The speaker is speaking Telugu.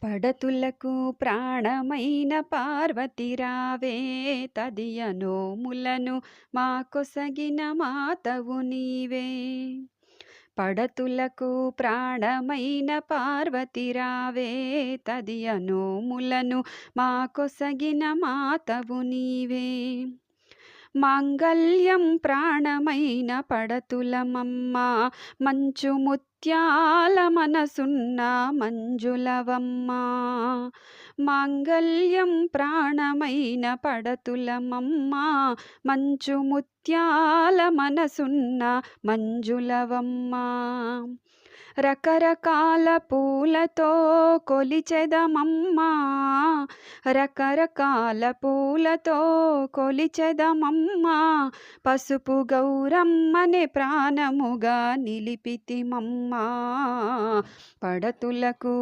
పడతులకు ప్రాణమైన పార్వతిరావే, తదియ నోములను మాకొసగిన మాతవు నీవే. పడతులకు ప్రాణమైన పార్వతిరావే, తదియ నోములను మాకొసగిన మాతవు నీవే. మాంగళ్యం ప్రాణమైన పడతులమమ్మ, మంచు ముత్యాల మనసున్న మంజులవమ్మ. మాంగళ్యం ప్రాణమైన పడతులమమ్మ, మంచు ముత్యాల మనసున్న మంజులవమ్మ. రకరకాల పూలతో కొలిచెదమమ్మా, రకరకాల పూలతో కొలిచెదమమ్మా. పసుపు గౌరమ్మనే ప్రాణముగా నిలిపితిమమ్మా. పడతులకు